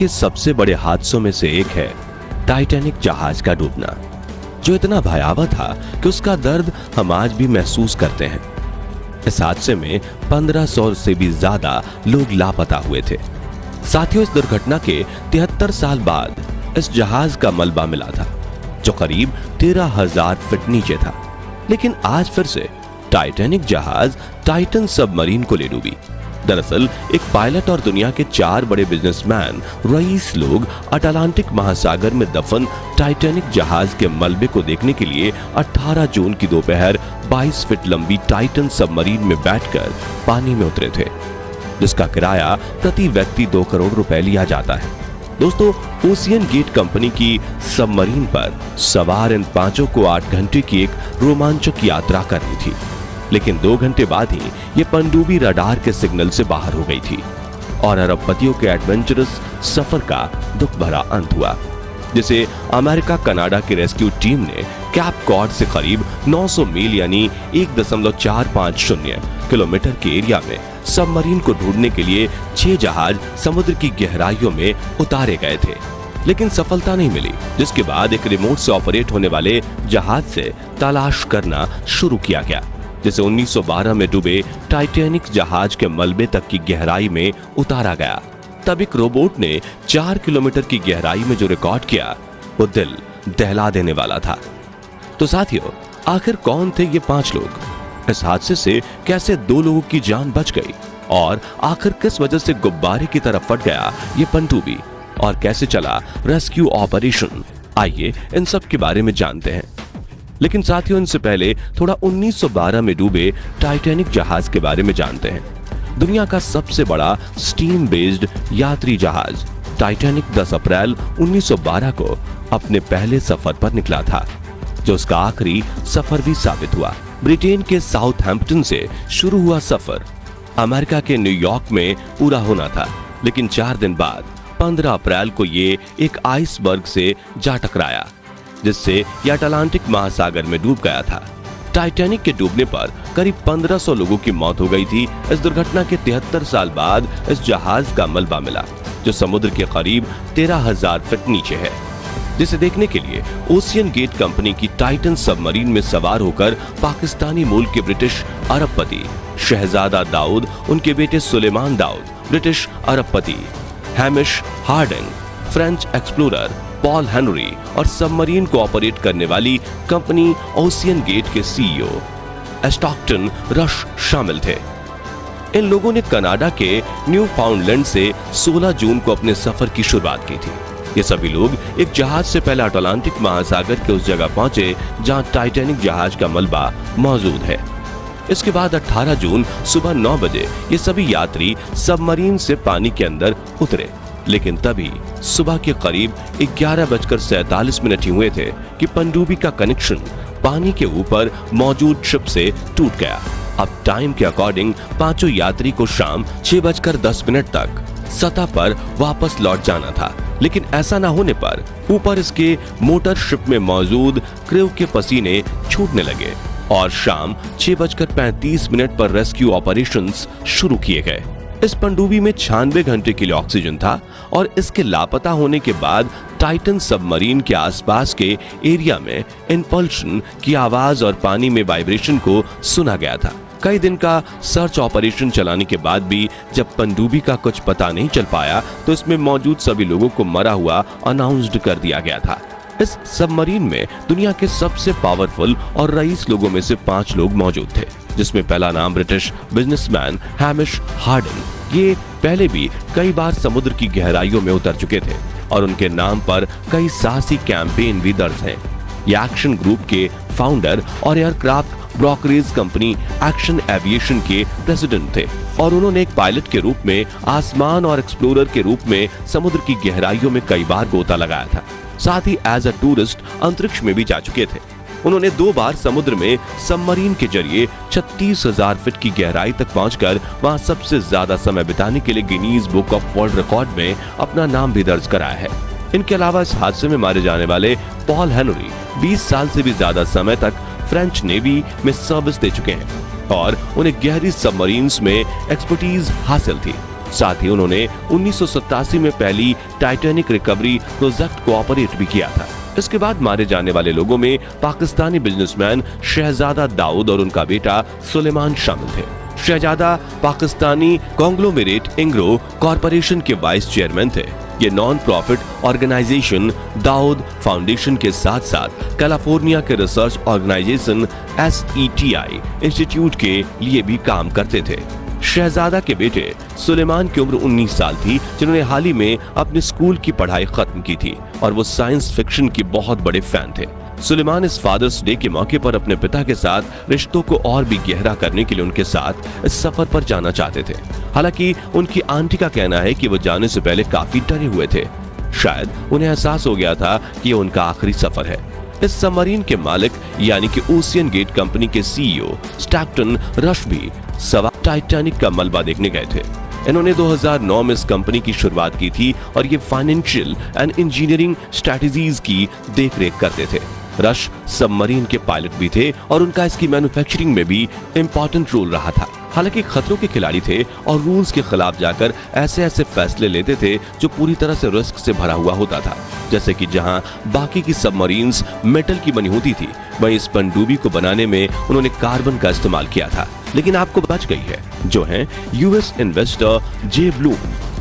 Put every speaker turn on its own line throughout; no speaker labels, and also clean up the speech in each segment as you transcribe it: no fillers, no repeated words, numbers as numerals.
के सबसे बड़े हादसों में से एक है टाइटैनिक जहाज का डूबना, जो इतना भयावह था कि उसका दर्द हम आज भी महसूस करते हैं। इस हादसे में 1500 से भी ज्यादा लोग लापता हुए थे। साथियों, इस दुर्घटना के 73 साल बाद इस जहाज का मलबा मिला था, जो करीब 13,000 फीट नीचे था। लेकिन आज फिर से टाइटैनिक जहाज टाइटन सबमरीन को ले डूबी। दरअसल एक पायलट और दुनिया के 4 बड़े बिजनेसमैन रईस लोग अटलांटिक महासागर में दफन टाइटैनिक जहाज के मलबे को देखने के लिए 18 जून की दोपहर 22 फीट लंबी टाइटन सबमरीन में बैठकर पानी में उतरे थे, जिसका किराया प्रति व्यक्ति 2 करोड़ रुपए लिया जाता है। दोस्तों, ओशियन गेट कंपनी की सबमरीन पर सवार इन पांचों को 8 घंटे की एक रोमांचक यात्रा करनी थी, लेकिन 2 घंटे बाद ही ये पनडुब्बी रडार के सिग्नल से बाहर हो गई थी और अरबपतियों के एडवेंचरस सफर का दुख भरा अंत हुआ, जिसे अमेरिका कनाडा की रेस्क्यू टीम ने कैप कॉड से करीब 900 मील यानी 1.450 किलोमीटर के एरिया में सबमरीन को ढूंढने के लिए 6 जहाज समुद्र की गहराइयों में उतारे गए थे, लेकिन सफलता नहीं मिली। जिसके बाद एक रिमोट से ऑपरेट होने वाले जहाज से तलाश करना शुरू किया गया, जिसे 1912 में डूबे टाइटैनिक जहाज के मलबे तक की गहराई में उतारा गया। तब एक रोबोट ने 4 किलोमीटर की गहराई में जो रिकॉर्ड किया, वो दिल दहला देने वाला था। तो साथियों, आखिर कौन थे ये 5 लोग? इस हादसे से कैसे 2 लोगों की जान बच गई? और आखिर किस वजह से गुब्बारे की तरफ फट गया ये पनडुब्बी? और कैसे चला रेस्क्यू ऑपरेशन? आइए इन सब के बारे में जानते हैं। लेकिन साथियों, इनसे पहले थोड़ा 1912 में डूबे टाइटैनिक जहाज के बारे में जानते हैं। दुनिया का सबसे बड़ा स्टीम बेस्ड यात्री जहाज टाइटैनिक 10 अप्रैल 1912 को अपने पहले सफर पर निकला था, जो उसका आखिरी सफर भी साबित हुआ। ब्रिटेन के साउथहैम्पटन से शुरू हुआ सफर अमेरिका के न्यूयॉर्क में पूरा होना था, लेकिन 4 दिन बाद 15 अप्रैल को ये एक आइसबर्ग से जा टकराया, जिससे यह अटलांटिक महासागर में डूब गया था। टाइटैनिक के डूबने पर करीब 1500 लोगों की मौत हो गई थी। इस दुर्घटना के 73 साल बाद इस जहाज का मलबा मिला, जो समुद्र के करीब 13,000 फीट नीचे है, जिसे देखने के लिए ओशियन गेट कंपनी की टाइटन सबमरीन में सवार होकर पाकिस्तानी मूल के ब्रिटिश अरबपति शहजादा दाऊद, उनके बेटे सुलेमान दाऊद, ब्रिटिश अरबपति Hamish Harding, French explorer Paul Henri और सबमरीन को ऑपरेट करने वाली कंपनी ओशियन गेट के सीईओ स्टॉकटन रश शामिल थे। इन लोगों ने कनाडा के न्यूफाउंडलैंड से 16 जून को अपने सफर की शुरुआत की थी। ये सभी लोग एक जहाज से पहले अटलांटिक महासागर के उस जगह पहुंचे जहां टाइटैनिक जहाज का मलबा मौजूद है। इसके बाद 18 जून सुबह 9 बजे ये सभी यात्री सबमरीन से पानी के अंदर उतरे, लेकिन तभी सुबह के करीब 11:47 ही हुए थे कि पनडुब्बी का कनेक्शन पानी के ऊपर मौजूद शिप से टूट गया। अब टाइम के अकॉर्डिंग पांचों यात्री को शाम 6:10 तक सतह पर वापस लौट जाना था, लेकिन ऐसा ना होने पर ऊपर इसके मोटर शिप में मौजूद क्रू के पसीने छूटने लगे और शाम 6:35 पर रेस्क्यू ऑपरेशंस शुरू किए गए। इस पनडुब्बी में 96 घंटे के लिए ऑक्सीजन था और इसके लापता होने के बाद टाइटन सबमरीन के आसपास के एरिया में इंपल्शन की आवाज और पानी में वाइब्रेशन को सुना गया था। कई दिन का सर्च ऑपरेशन चलाने के बाद भी जब पनडुब्बी का कुछ पता नहीं चल पाया, तो इसमें मौजूद सभी लोगों को मरा हुआ अनाउंस्ड कर दिया गया था। इस सबमरीन में दुनिया के सबसे पावरफुल और रईस लोगों में से 5 लोग मौजूद थे, जिसमें पहला नाम ब्रिटिश बिजनेसमैन हैमिश हार्डिंग। ये पहले भी कई बार समुद्र की गहराइयों में उतर चुके थे और उनके नाम पर कई साहसी कैंपेन भी दर्ज हैं। ये एक्शन ग्रुप के फाउंडर और aircraft brokerage company action aviation के प्रेसिडेंट थे और उन्होंने एक पायलट के रूप में आसमान और एक्सप्लोरर के रूप में समुद्र की गहराइयों में कई बार गोता लगाया था। साथ ही एज अ टूरिस्ट अंतरिक्ष में भी जा चुके थे। उन्होंने 2 बार समुद्र में सबमरीन के जरिए 36,000 फीट की गहराई तक पहुंचकर वहां सबसे ज्यादा समय बिताने के लिए Guinness book of world record में अपना नाम भी दर्ज कराया है। इनके अलावा इस हादसे में मारे जाने वाले पॉल हेनरी 20 साल से भी ज्यादा समय तक फ्रेंच नेवी में सर्विस दे चुके हैं और उन्हें गहरी सबमरीन्स में एक्सपर्टीज हासिल थी। साथ ही उन्होंने 1987 में पहली टाइटैनिक रिकवरी प्रोजेक्ट को ऑपरेट भी किया था। इसके बाद मारे जाने वाले लोगों में पाकिस्तानी बिजनेसमैन शहजादा दाऊद और उनका बेटा सुलेमान शामिल थे। शहजादा पाकिस्तानी कॉन्ग्लोमेरेट इंग्रो कॉरपोरेशन के वाइस चेयरमैन थे। ये non profit organization Dawood foundation के साथ साथ कैलिफोर्निया के रिसर्च ऑर्गेनाइजेशन SETI इंस्टीट्यूट के लिए भी काम करते थे। शहजादा के बेटे सुलेमान की उम्र 19 साल थी, जिन्होंने हाल ही में अपने स्कूल की पढ़ाई खत्म की थी और वो साइंस फिक्शन के बहुत बड़े फैन थे। सुलेमान इस फादर्स डे के मौके पर अपने पिता के साथ रिश्तों को और भी गहरा करने के लिए उनके साथ इस सफर पर जाना चाहते थे। हालांकि उनकी आंटी का कहना है कि वो जाने से पहले काफी डरे हुए थे। शायद उन्हें एहसास हो गया था कि ये उनका आखिरी सफर है। इस सबमरीन के मालिक यानी कि ओशियन गेट कंपनी के CEO स्टैक्टन रश भी सवा टाइटैनिक का मलबा देखने गए थे। इन्होंने 2009 में इस कंपनी की शुरुआत की थी और ये फाइनेंशियल एंड इंजीनियरिंग स्ट्रेटजीज की देखरेख करते थे। रश सबमरीन के पायलट भी थे और उनका इसकी मैन्युफैक्चरिंग में भी इंपॉर्टेंट रोल रहा था। हालांकि खतरों के खिलाड़ी थे और रूल्स के खिलाफ जाकर ऐसे फैसले लेते थे जो पूरी तरह से रिस्क से भरा हुआ होता था। जैसे कि जहां बाकी की सबमरीन्स मेटल की बनी होती थी, वहीं इस पनडुब्बी को बनाने में उन्होंने कार्बन का इस्तेमाल किया था। लेकिन आपको बच गई है, जो है US इन्वेस्टर जे ब्लूम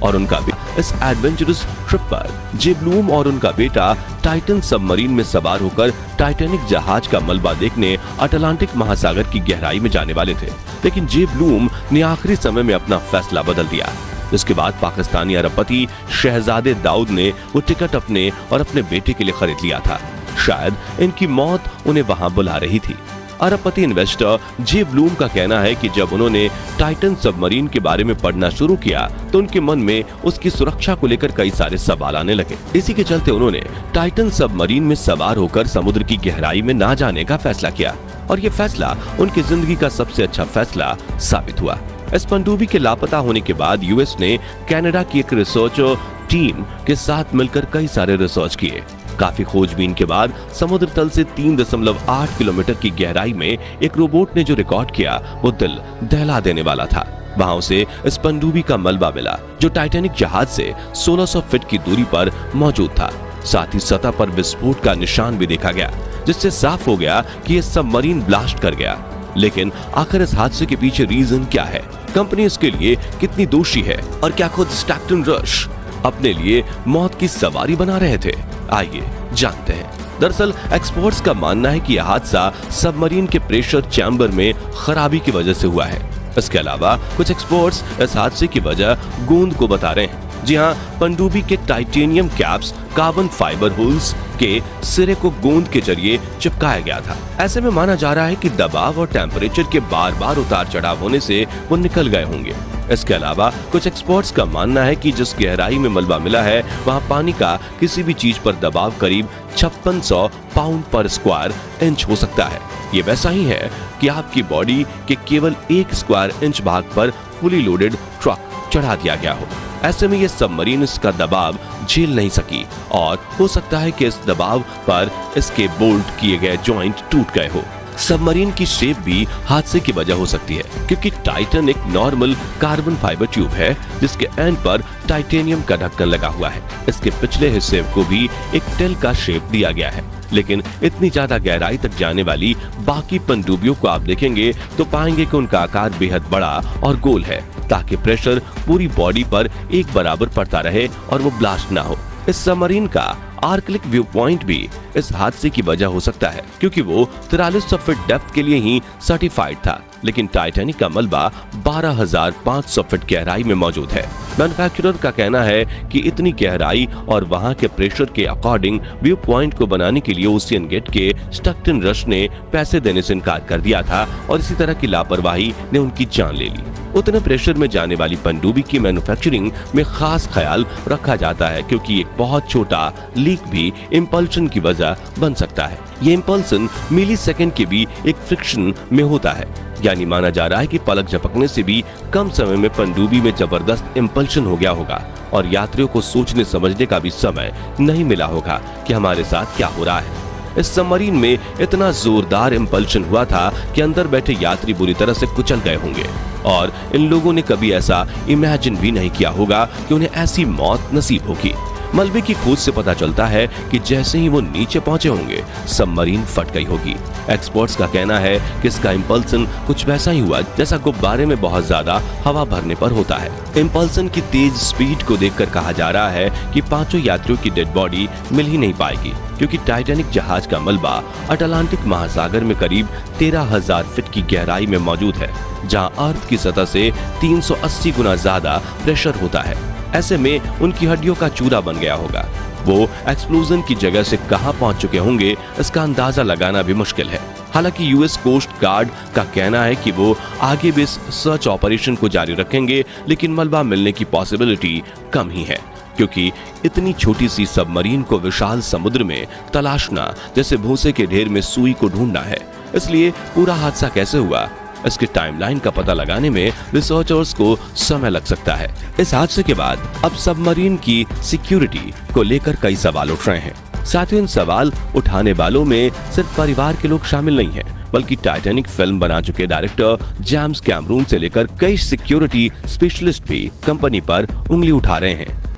और उनका इस एडवेंचरस ट्रिप पर जे ब्लूम और उनका बेटा टाइटन सबमरीन में सवार होकर टाइटैनिक जहाज का मलबा देखने अटलांटिक महासागर की गहराई में जाने वाले थे। लेकिन जे ब्लूम ने आखिरी समय में अपना फैसला बदल दिया। इसके बाद पाकिस्तानी अरबपति शहजादे दाऊद ने वो टिकट अपने और अपने बेटे के लिए खरीद लिया था। शायद इनकी मौत उन्हें वहां बुला रही थी। अरबपति इन्वेस्टर जे ब्लूम का कहना है कि जब उन्होंने टाइटन सबमरीन के बारे में पढ़ना शुरू किया तो उनके मन में उसकी सुरक्षा को लेकर कई सारे सवाल आने लगे। इसी के चलते उन्होंने टाइटन सबमरीन में सवार होकर समुद्र की गहराई में ना जाने का फैसला किया और ये फैसला उनकी जिंदगी का सबसे अच्छा फैसला साबित हुआ। इस पनडुब्बी के लापता होने के बाद US ने कनाडा की एक रिसर्च टीम के साथ मिलकर कई सारे रिसर्च किए। काफी खोजबीन के बाद समुद्र तल से 3.8 किलोमीटर की गहराई में एक रोबोट ने जो रिकॉर्ड किया वो दिल दहला देने वाला था। वहां उसे इस पनडुब्बी का मलबा मिला जो टाइटैनिक जहाज से 1600 फीट की दूरी पर मौजूद था। साथ ही सतह पर विस्फोट का निशान भी देखा गया, जिससे साफ हो गया कि यह सबमरीन ब्लास्ट कर गया। लेकिन आखिर इस हादसे के पीछे रीजन क्या है? कंपनी इसके लिए कितनी दोषी है? और क्या खुद स्टैक्टन रश अपने लिए मौत की सवारी बना रहे थे? आइए जानते हैं। दरअसल एक्सपर्ट्स का मानना है कि यह हादसा सबमरीन के प्रेशर चैम्बर में खराबी की वजह से हुआ है। इसके अलावा कुछ एक्सपर्ट्स इस हादसे की वजह गूंद को बता रहे हैं। जी हां, पनडुब्बी के titanium caps carbon fibre holes के सिरे को गोंद के जरिए चिपकाया गया था। ऐसे में माना जा रहा है कि दबाव और टेम्परेचर के बार-बार उतार चढ़ाव होने से वो निकल गए होंगे। इसके अलावा कुछ एक्सपर्ट्स का मानना है कि जिस गहराई में मलबा मिला है वहां पानी का किसी भी चीज पर दबाव करीब 5600 पाउंड पर स्क्वायर इंच हो सकता है। ये वैसा ही है कि आपकी बॉडी के केवल 1 स्क्वायर इंच भाग पर फुली लोडेड ट्रक चढ़ा दिया गया हो। ऐसे में ये सबमरीन इसका दबाव झेल नहीं सकी और हो सकता है कि इस दबाव पर इसके बोल्ट किए गए जॉइंट टूट गए हो। सबमरीन की शेप भी हादसे की वजह हो सकती है, क्योंकि टाइटन एक नॉर्मल कार्बन फाइबर ट्यूब है जिसके एंड पर टाइटेनियम का ढक्कन लगा हुआ है। इसके पिछले हिस्से को भी एक टेल का शेप दिया गया है। लेकिन इतनी ज्यादा गहराई तक जाने वाली बाकी पनडुब्बियों को आप देखेंगे तो पाएंगे कि उनका आकार बेहद बड़ा और गोल है, ताकि प्रेशर पूरी बॉडी पर एक बराबर पड़ता रहे और वो ब्लास्ट ना हो। इस सबमरीन का आर्कलिक व्यू पॉइंट भी इस हादसे की वजह हो सकता है, क्योंकि वो 4300 फीट डेप्थ के लिए ही सर्टिफाइड था, लेकिन टाइटैनिक का मलबा 12500 फीट गहराई में मौजूद है। मैन्युफैक्चरर का कहना है कि इतनी गहराई और वहां के प्रेशर के अकॉर्डिंग व्यू पॉइंट को बनाने के लिए ओशियन गेट के स्टैक्टन रश ने पैसे देने से इनकार कर दिया था और इसी तरह की लापरवाही ने उनकी जान ले ली। उतने प्रेशर में जाने वाली पनडुब्बी की मैन्युफैक्चरिंग में खास ख्याल रखा जाता है, क्योंकि एक बहुत छोटा लीक भी इंपल्शन की वजह बन सकता है। ये इंपल्सन मिली सेकेंड के भी एक फ्रिक्शन में होता है, यानी माना जा रहा है कि पलक झपकने से भी कम समय में पनडुब्बी में जबरदस्त इंपल्शन हो गया होगा और यात्रियों को सोचने समझने का भी समय नहीं मिला होगा कि हमारे साथ क्या हो रहा है। इस सबमरीन में इतना जोरदार इंपल्शन हुआ था कि अंदर बैठे यात्री बुरी तरह से कुचल गए होंगे। और इन लोगों ने कभी ऐसा इमेजिन भी नहीं किया होगा कि उन्हें ऐसी मौत नसीब होगी। मलबे की खोज से पता चलता है कि जैसे ही वो नीचे पहुंचे होंगे, सबमरीन फट गई होगी। एक्सपर्ट्स का कहना है कि इसका इंपल्सन कुछ वैसा ही हुआ जैसा गुब्बारे में बहुत ज्यादा हवा भरने पर होता है। इंपल्सन की तेज स्पीड को देखकर कहा जा रहा है कि पांचों यात्रियों की डेड बॉडी मिल ही नहीं पाएगी, क्योंकि टाइटैनिक जहाज का मलबा अटलांटिक महासागर में करीब 13,000 फीट की गहराई में मौजूद है, जहां अर्थ की सतह से 380 गुना ज्यादा प्रेशर होता है। ऐसे में उनकी हड्डियों का चूरा बन गया होगा। वो एक्सप्लोजन की जगह से कहां पहुंच चुके होंगे, इसका अंदाजा लगाना भी मुश्किल है। हालांकि यूएस कोस्ट गार्ड का कहना है कि वो आगे भी इस सर्च ऑपरेशन को जारी रखेंगे, लेकिन मलबा मिलने की पॉसिबिलिटी कम ही है, क्योंकि इतनी छोटी सी सबमरीन को विशाल समुद्र में तलाशना जैसे भूसे के ढेर में सुई को ढूंढना है। इसलिए पूरा हादसा कैसे हुआ, इसके टाइमलाइन का पता लगाने में रिसर्चर्स को समय लग सकता है। इस हादसे के बाद अब सबमरीन की सिक्योरिटी को लेकर कई सवाल उठ रहे हैं। साथ ही इन सवाल उठाने वालों में सिर्फ परिवार के लोग शामिल नहीं हैं, बल्कि टाइटैनिक फिल्म बना चुके डायरेक्टर जेम्स कैमरून से लेकर कई सिक्योरिटी स्पेशलिस्ट भी कंपनी पर उंगली उठा रहे हैं।